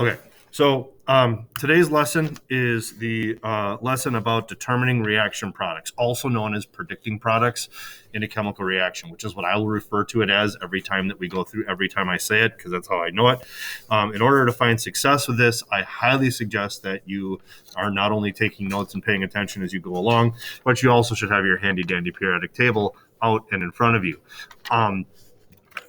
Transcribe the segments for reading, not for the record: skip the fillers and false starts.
Okay, so today's lesson is the lesson about determining reaction products, also known as predicting products in a chemical reaction, which is what I will refer to it as every time that we go through, every time I say it, because that's how I know it. In order to find success with this, I highly suggest that you are not only taking notes and paying attention as you go along, but you also should have your handy-dandy periodic table out and in front of you.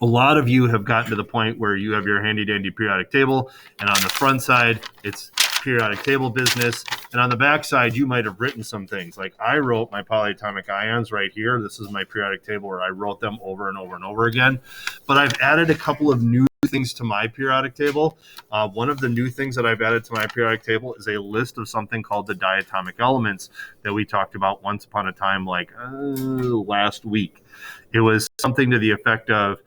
A lot of you have gotten to the point where you have your handy-dandy periodic table, and on the front side, it's periodic table business, and on the back side, you might have written some things. Like I wrote my polyatomic ions right here. This is my periodic table where I wrote them over and over and over again, but I've added a couple of new things to my periodic table. One of the new things that I've added to my periodic table is a list of something called the diatomic elements that we talked about once upon a time, like last week. It was something to the effect of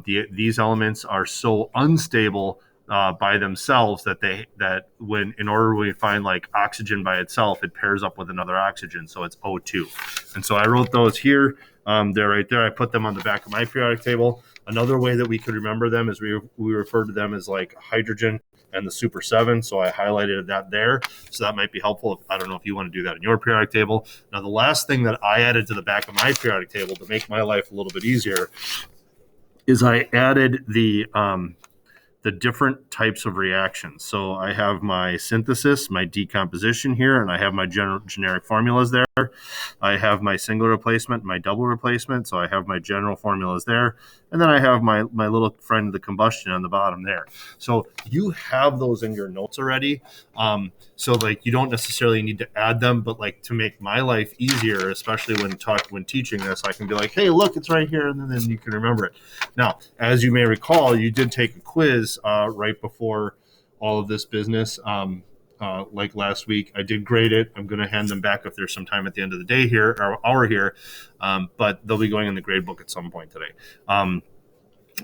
these elements are so unstable by themselves that when in order we find like oxygen by itself, it pairs up with another oxygen, so it's O2. And so I wrote those here. They're right there. I put them on the back of my periodic table. Another way that we could remember them is we refer to them as like hydrogen and the super 7. So I highlighted that there. So that might be helpful. I don't know if you want to do that in your periodic table. Now, the last thing that I added to the back of my periodic table to make my life a little bit easier is I added the different types of reactions. So I have my synthesis, my decomposition here, and I have my generic formulas there. I have my single replacement, my double replacement. So I have my general formulas there. And then I have my little friend, the combustion, on the bottom there. So you have those in your notes already. So like you don't necessarily need to add them, but like to make my life easier, especially when teaching this, I can be like, hey, look, it's right here. And then you can remember it. Now, as you may recall, you did take a quiz right before all of this business. Like last week, I did grade it. I'm going to hand them back if there's some time at the end of the day here, or hour here, but they'll be going in the grade book at some point today.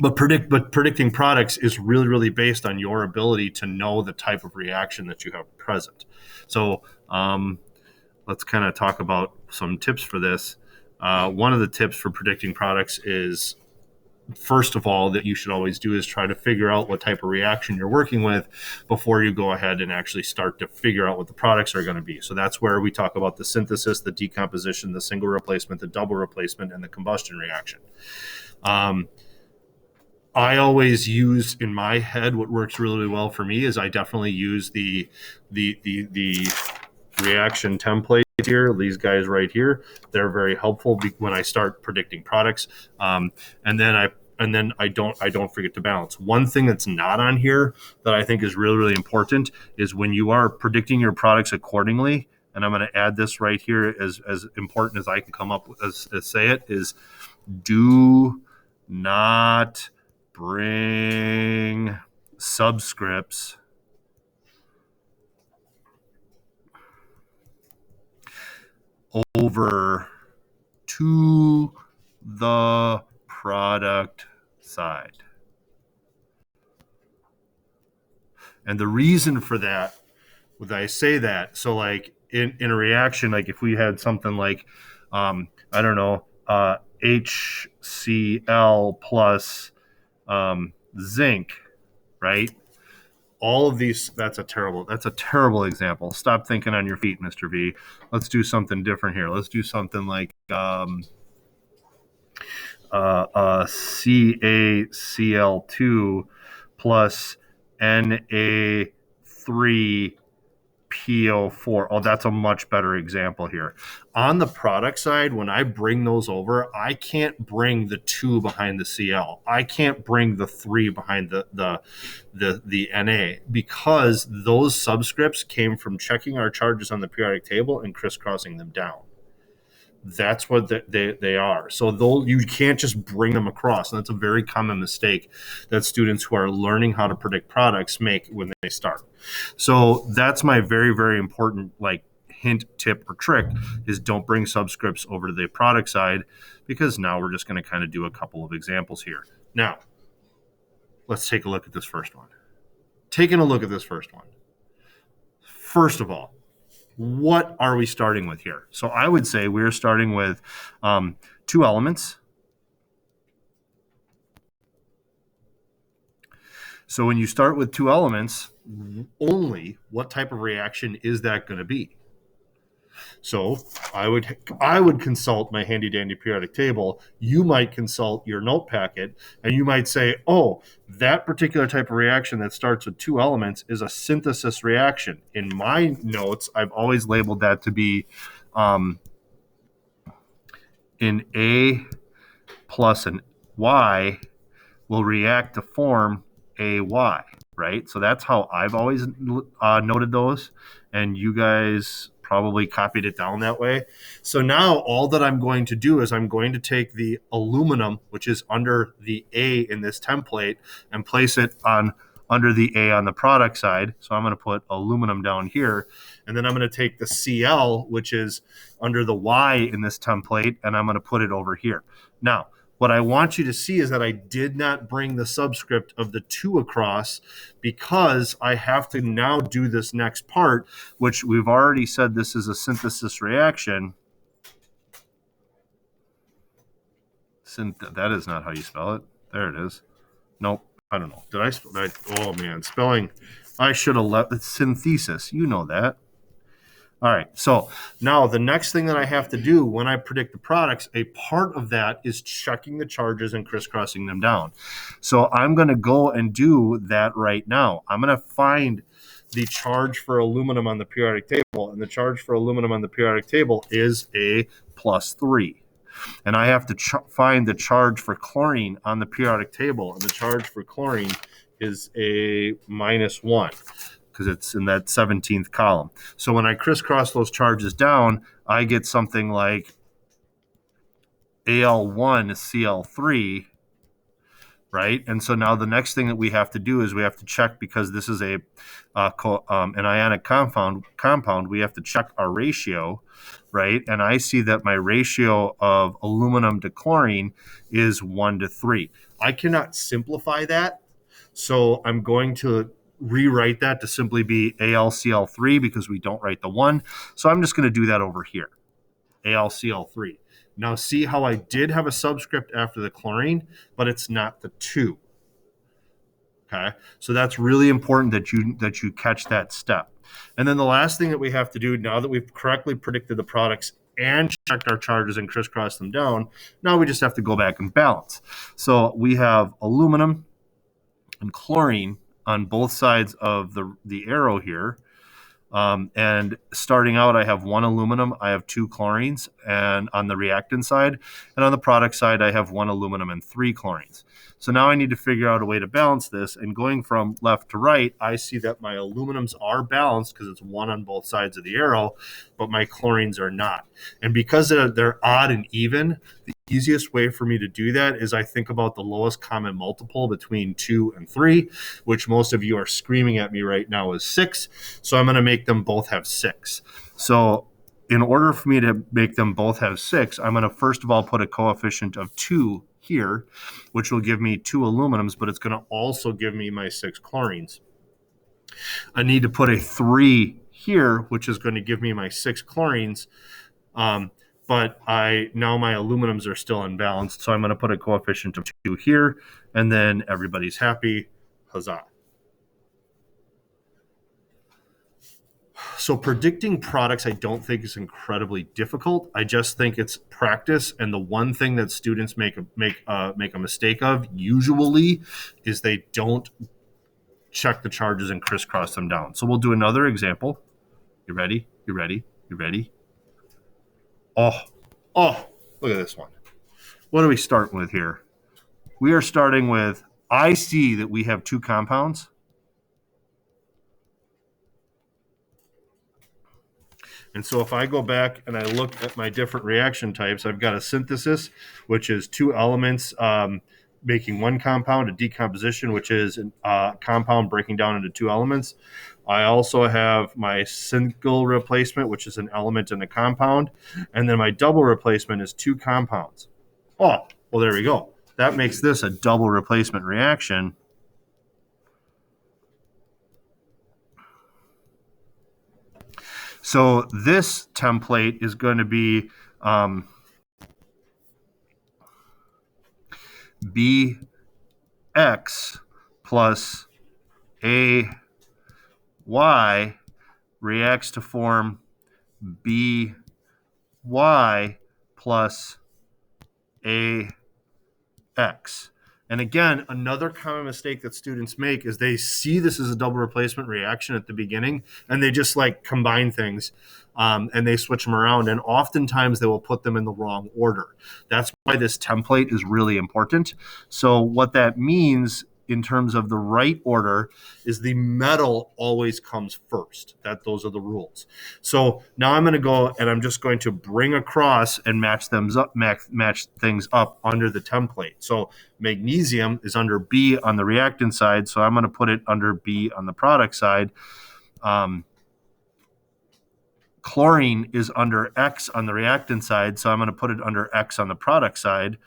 But predicting products is really, really based on your ability to know the type of reaction that you have present. So let's kind of talk about some tips for this. One of the tips for predicting products is, first of all, that you should always do is try to figure out what type of reaction you're working with before you go ahead and actually start to figure out what the products are going to be. So that's where we talk about the synthesis, the decomposition, the single replacement, the double replacement, and the combustion reaction. I always use in my head what works really, really well for me is I definitely use the reaction template here. These guys right here, they're very helpful when I start predicting products. And then I don't forget to balance. One thing that's not on here that I think is really, really important is when you are predicting your products accordingly. And I'm going to add this right here as important as I can come up with as say it is, do not bring subscripts over to the product side. And the reason for that, when I say that, so like in a reaction, like if we had something like, I don't know, HCl plus zinc, right? All of these, that's a terrible example. Stop thinking on your feet, Mr. V. Let's do something different here. Let's do something like CaCl2 plus Na3PO4. Oh, that's a much better example here. On the product side, when I bring those over, I can't bring the 2 behind the Cl. I can't bring the 3 behind the Na, because those subscripts came from checking our charges on the periodic table and crisscrossing them down. That's what they are. So you can't just bring them across. And that's a very common mistake that students who are learning how to predict products make when they start. So that's my very, very important hint, tip, or trick is don't bring subscripts over to the product side, because now we're just going to kind of do a couple of examples here. Now, let's take a look at this first one. First of all, what are we starting with here? So I would say we're starting with 2 elements. So when you start with two elements, only what type of reaction is that going to be? So I would consult my handy dandy periodic table. You might consult your note packet, and you might say, oh, that particular type of reaction that starts with two elements is a synthesis reaction. In my notes, I've always labeled that to be in A plus an Y will react to form AY, right? So that's how I've always noted those, and you guys probably copied it down that way. So now all that I'm going to do is I'm going to take the aluminum, which is under the A in this template, and place it on under the A on the product side. So I'm going to put aluminum down here, and then I'm going to take the Cl, which is under the Y in this template, and I'm going to put it over here. Now, what I want you to see is that I did not bring the subscript of the 2 across because I have to now do this next part, which we've already said this is a synthesis reaction. That is not how you spell it. There it is. Nope. I don't know. Did I spell that? Oh, man. Spelling. I should have left it. Synthesis. You know that. All right, so now the next thing that I have to do when I predict the products, a part of that is checking the charges and crisscrossing them down. So I'm going to go and do that right now. I'm going to find the charge for aluminum on the periodic table, and the charge for aluminum on the periodic table is a +3. And I have to find the charge for chlorine on the periodic table, and the charge for chlorine is a -1. Because it's in that 17th column. So when I crisscross those charges down, I get something like Al1 Cl3, right? And so now the next thing that we have to do is we have to check, because this is an ionic compound, we have to check our ratio, right? And I see that my ratio of aluminum to chlorine is 1:3. I cannot simplify that, so I'm going to rewrite that to simply be AlCl3 because we don't write the 1. So I'm just going to do that over here, AlCl3. Now see how I did have a subscript after the chlorine, but it's not the 2. Okay, so that's really important that you catch that step. And then the last thing that we have to do, now that we've correctly predicted the products and checked our charges and crisscrossed them down, now we just have to go back and balance. So we have aluminum and chlorine on both sides of the arrow here. And starting out, I have 1 aluminum, I have 2 chlorines, and on the reactant side, and on the product side, I have 1 aluminum and 3 chlorines. So now I need to figure out a way to balance this, and going from left to right, I see that my aluminums are balanced because it's 1 on both sides of the arrow, but my chlorines are not. And because they're odd and even, the easiest way for me to do that is I think about the lowest common multiple between 2 and 3, which most of you are screaming at me right now is 6. So I'm going to make them both have 6. So in order for me to make them both have 6, I'm going to first of all put a coefficient of 2 here, which will give me 2 aluminums, but it's going to also give me my 6 chlorines. I need to put a 3 here, which is going to give me my 6 chlorines. But now my aluminums are still unbalanced, so I'm going to put a coefficient of 2 here, and then everybody's happy. Huzzah. So predicting products I don't think is incredibly difficult. I just think it's practice, and the one thing that students make a mistake of usually is they don't check the charges and crisscross them down. So we'll do another example. You ready? You ready? You ready? Oh, look at this one. What are we starting with here? We are starting with, I see that we have 2 compounds. And so if I go back and I look at my different reaction types, I've got a synthesis, which is 2 elements making 1 compound, a decomposition, which is a compound breaking down into 2 elements. I also have my single replacement, which is an element in a compound. And then my double replacement is 2 compounds. Oh, well, there we go. That makes this a double replacement reaction. So this template is going to be Bx plus AY reacts to form BY plus AX. And again, another common mistake that students make is they see this as a double replacement reaction at the beginning, and they just like combine things, and they switch them around. And oftentimes they will put them in the wrong order. That's why this template is really important. So what that means in terms of the right order is the metal always comes first. Those are the rules. So now I'm going to go and I'm just going to bring across and match things up under the template. So magnesium is under B on the reactant side, so I'm going to put it under B on the product side. Chlorine is under X on the reactant side, so I'm going to put it under X on the product side.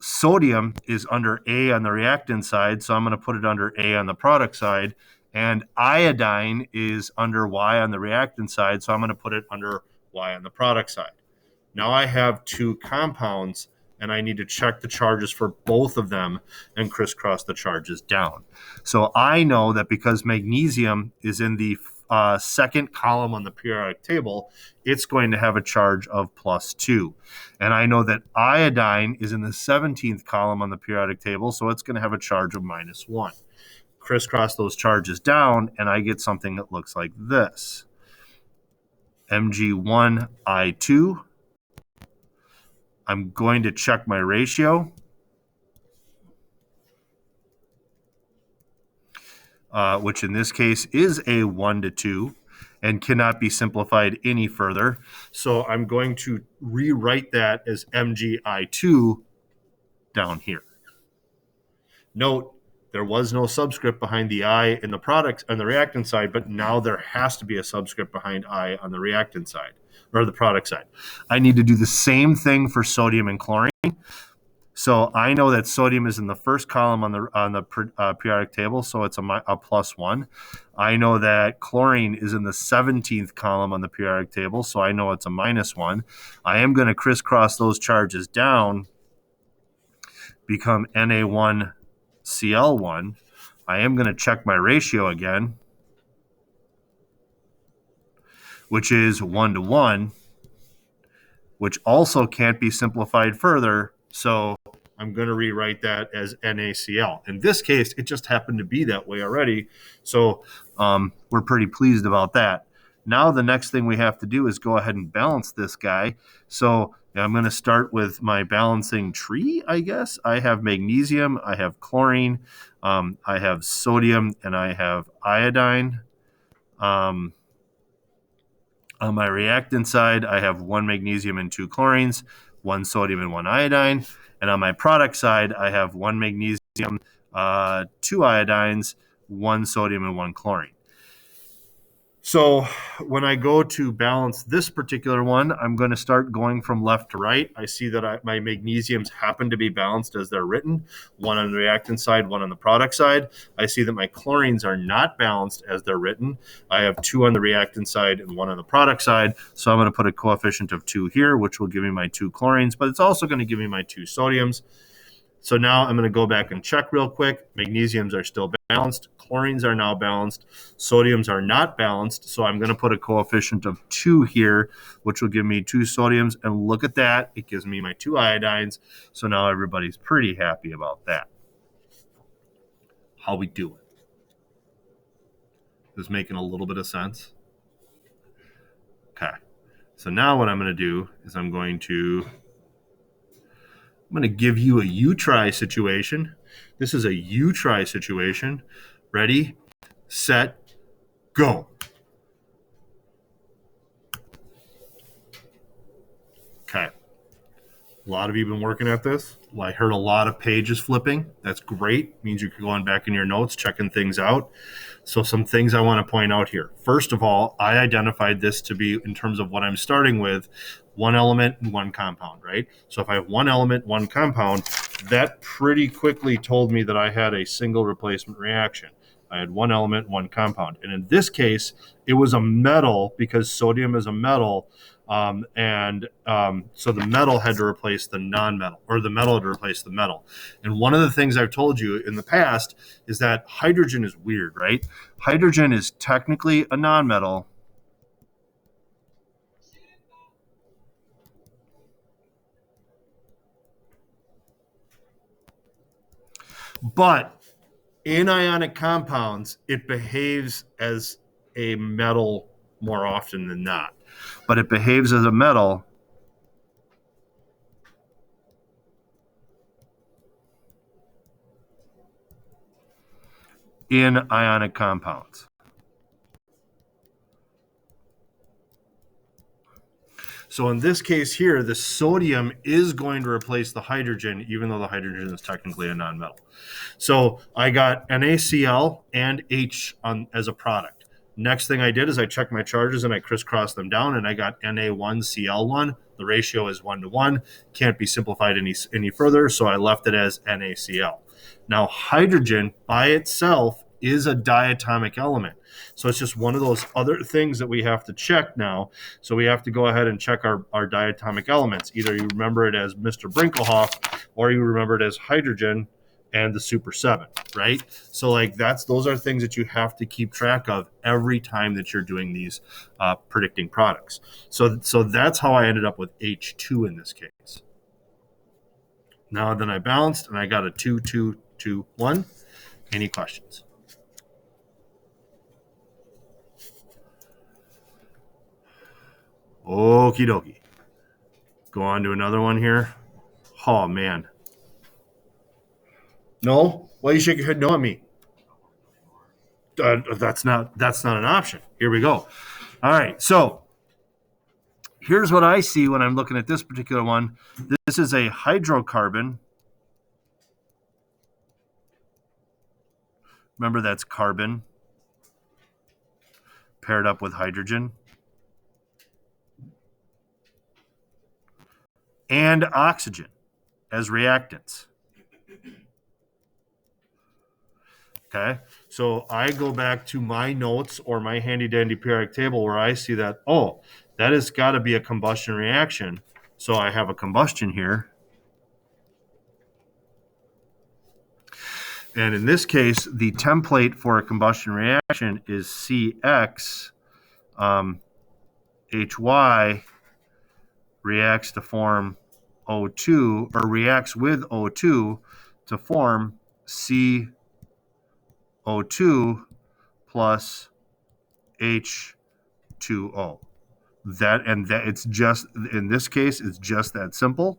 Sodium is under A on the reactant side, so I'm going to put it under A on the product side. And iodine is under Y on the reactant side, so I'm going to put it under Y on the product side. Now I have two compounds, and I need to check the charges for both of them and crisscross the charges down. So I know that because magnesium is in the second column on the periodic table, it's going to have a charge of +2. And I know that iodine is in the 17th column on the periodic table, so it's going to have a charge of -1. Crisscross those charges down, and I get something that looks like this. Mg1I2. I'm going to check my ratio. Which in this case is a 1:2 and cannot be simplified any further. So I'm going to rewrite that as Mgi2 down here. Note, there was no subscript behind the I in the product on the reactant side, but now there has to be a subscript behind I on the reactant side or the product side. I need to do the same thing for sodium and chlorine. So I know that sodium is in the first column on the periodic table, so it's a +1. I know that chlorine is in the 17th column on the periodic table, so I know it's a -1. I am going to crisscross those charges down, become Na1Cl1. I am going to check my ratio again, which is 1:1, which also can't be simplified further. So I'm going to rewrite that as NaCl. In this case, it just happened to be that way already. So we're pretty pleased about that. Now the next thing we have to do is go ahead and balance this guy. So I'm going to start with my balancing tree, I guess. I have magnesium, I have chlorine, I have sodium, and I have iodine. On my reactant side, I have 1 magnesium and 2 chlorines, 1 sodium and 1 iodine. And on my product side, I have 1 magnesium, 2 iodines, 1 sodium, and 1 chlorine. So when I go to balance this particular one, I'm going to start going from left to right. I see that my magnesiums happen to be balanced as they're written, 1 on the reactant side, 1 on the product side. I see that my chlorines are not balanced as they're written. I have 2 on the reactant side and 1 on the product side. So I'm going to put a coefficient of 2 here, which will give me my 2 chlorines, but it's also going to give me my 2 sodiums. So now I'm going to go back and check real quick. Magnesiums are still balanced. Chlorines are now balanced. Sodiums are not balanced. So I'm going to put a coefficient of 2 here, which will give me 2 sodiums. And look at that. It gives me my 2 iodines. So now everybody's pretty happy about that. How we doing? This is making a little bit of sense. Okay. So now what I'm going to do is I'm going to give you a you try situation. This is a you try situation. Ready, set, go. Okay. A lot of you have been working at this. Well, I heard a lot of pages flipping. That's great. Means you're going back in your notes, checking things out. So some things I want to point out here. First of all, I identified this to be, in terms of what I'm starting with, 1 element and 1 compound, right? So if I have 1 element, 1 compound, that pretty quickly told me that I had a single replacement reaction. I had one element, one compound. And in this case, it was a metal because sodium is a metal. So the metal had to replace the non-metal, or the metal had to replace the metal. And one of the things I've told you in the past is that hydrogen is weird, right? Hydrogen is technically a non-metal, but in ionic compounds, it behaves as a metal more often than not. But it behaves as a metal in ionic compounds. So in this case here, the sodium is going to replace the hydrogen, even though the hydrogen is technically a nonmetal. So I got NaCl and H as a product. Next thing I did is I checked my charges and I crisscrossed them down, and I got Na1Cl1. The ratio is 1:1. Can't be simplified any further, so I left it as NaCl. Now, hydrogen by itself is a diatomic element. So it's just one of those other things that we have to check now. So we have to go ahead and check our diatomic elements. Either you remember it as Mr. Brinkelhoff, or you remember it as hydrogen and the Super 7, right? So like those are things that you have to keep track of every time that you're doing these predicting products. So that's how I ended up with H2 in this case. Now then I balanced and I got a 2, 2, 2, 1. Any questions? Okie dokie. Go on to another one here. Oh, man. No? Why you shake your head no at me? That's not an option. Here we go. All right. So here's what I see when I'm looking at this particular one. This is a hydrocarbon. Remember, that's carbon paired up with hydrogen and oxygen as reactants. Okay, so I go back to my notes or my handy dandy periodic table where I see that, oh, that has got to be a combustion reaction. So I have a combustion here. And in this case, the template for a combustion reaction is CX. HY reacts to form O2, or reacts with O2 to form CO2 plus H2O. That it's just, in this case, it's just that simple.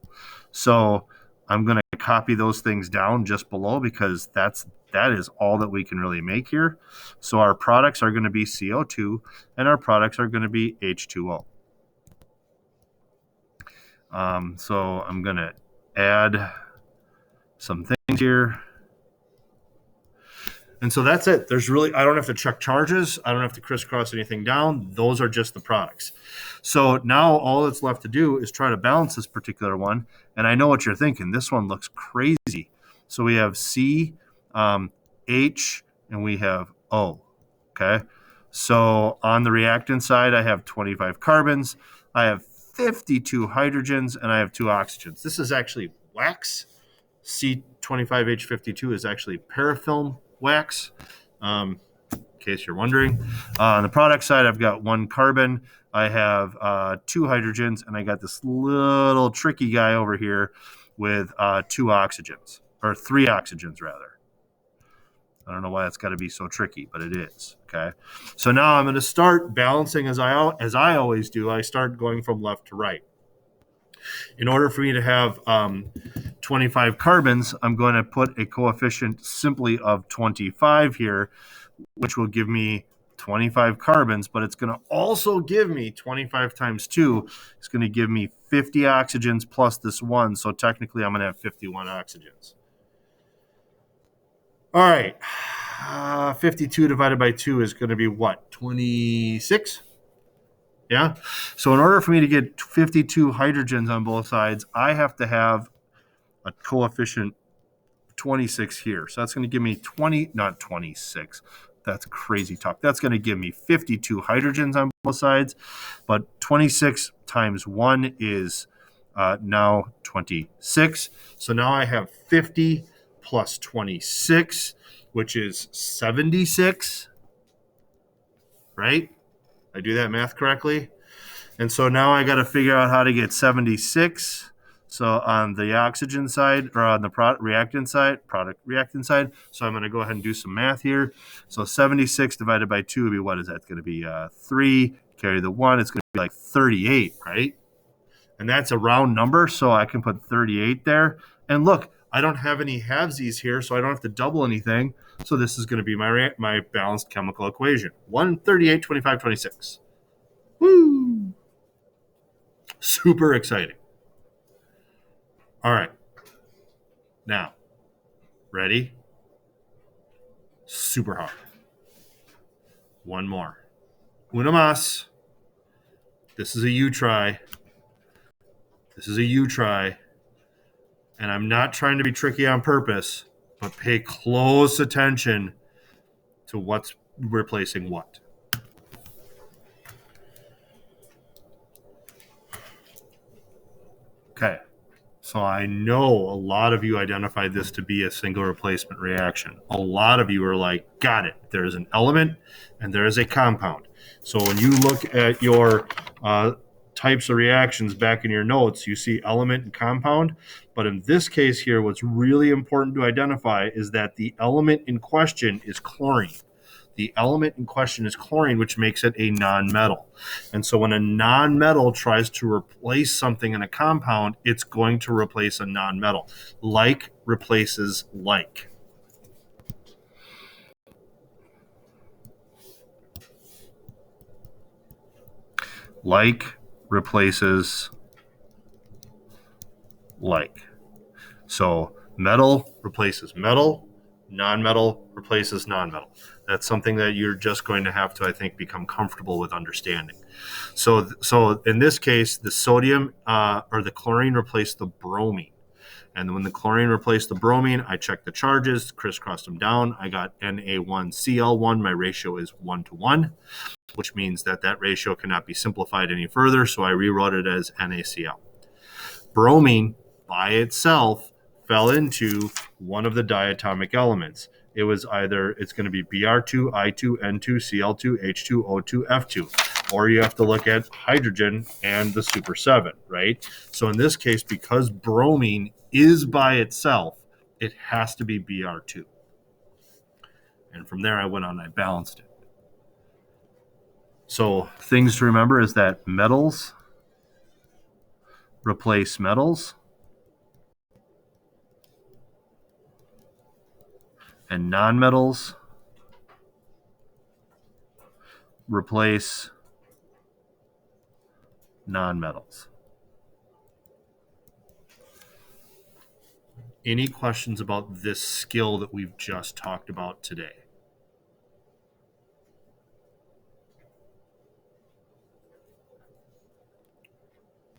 So I'm going to copy those things down just below because that is all that we can really make here. So our products are going to be CO2 and our products are going to be H2O. So I'm going to add some things here. And so that's it. There's really, I don't have to check charges. I don't have to crisscross anything down. Those are just the products. So now all that's left to do is try to balance this particular one. And I know what you're thinking. This one looks crazy. So we have C, H, and we have O. Okay. So on the reactant side, I have 25 carbons. I have 52 hydrogens, and I have 2 oxygens. This is actually wax. C25H52 is actually parafilm wax, in case you're wondering. On the product side, I've got 1 carbon. I have 2 hydrogens, and I got this little tricky guy over here with 2 oxygens, or 3 oxygens, rather. I don't know why it's got to be so tricky, but it is. Okay. So now I'm going to start balancing as I always do. I start going from left to right. In order for me to have 25 carbons, I'm going to put a coefficient simply of 25 here, which will give me 25 carbons, but it's going to also give me 25 times 2. It's going to give me 50 oxygens plus this 1. So technically, I'm going to have 51 oxygens. All right. 52 divided by 2 is going to be what? 26? Yeah. So in order for me to get 52 hydrogens on both sides, I have to have a coefficient 26 here. So that's going to give me 20, not 26. That's crazy talk. That's going to give me 52 hydrogens on both sides. But 26 times 1 is now 26. So now I have 50 plus 26, which is 76, right? I do that math correctly? And so now I got to figure out how to get 76. So on the oxygen side, or on the product reactant side. So I'm going to go ahead and do some math here. So 76 divided by 2 would be, what is that? It's going to be 3. Carry the 1. It's going to be like 38, right? And that's a round number, so I can put 38 there. And look, I don't have any halvesies here, so I don't have to double anything. So this is going to be my balanced chemical equation. 1, 38, 25, 26. Woo! Super exciting. All right. Now, ready? Super hard. One more. Una más. This is a you try. This is a you try. And I'm not trying to be tricky on purpose, but pay close attention to what's replacing what. Okay. So I know a lot of you identified this to be a single replacement reaction. A lot of you are like, got it. There is an element and there is a compound. So when you look at your types of reactions back in your notes, you see element and compound. But in this case here, what's really important to identify is that the element in question is chlorine. The element in question is chlorine, which makes it a nonmetal. And so when a nonmetal tries to replace something in a compound, it's going to replace a nonmetal. Like replaces like. Like replaces like. So metal replaces metal, nonmetal replaces nonmetal. That's something that you're just going to have to, I think, become comfortable with understanding. So in this case, the sodium or the chlorine replaced the bromine. And when the chlorine replaced the bromine, I checked the charges, crisscrossed them down. I got Na1Cl1. My ratio is 1:1, which means that ratio cannot be simplified any further. So I rewrote it as NaCl. Bromine by itself fell into one of the diatomic elements. It was either, it's going to be Br2, I2, N2, Cl2, H2, O2, F2. Or you have to look at hydrogen and the super 7, right? So in this case, because bromine is by itself, it has to be Br2. And from there, I went on, I balanced it. So things to remember is that metals replace metals, and nonmetals replace nonmetals. Any questions about this skill that we've just talked about today?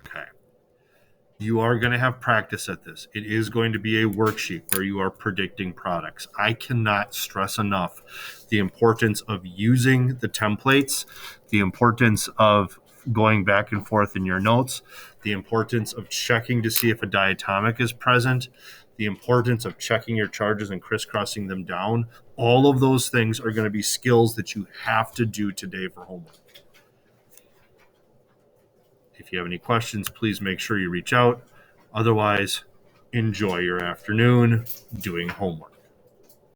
Okay. You are going to have practice at this. It is going to be a worksheet where you are predicting products. I cannot stress enough the importance of using the templates, the importance of going back and forth in your notes, the importance of checking to see if a diatomic is present, the importance of checking your charges and crisscrossing them down. All of those things are going to be skills that you have to do today for homework. If you have any questions, please make sure you reach out. Otherwise, enjoy your afternoon doing homework.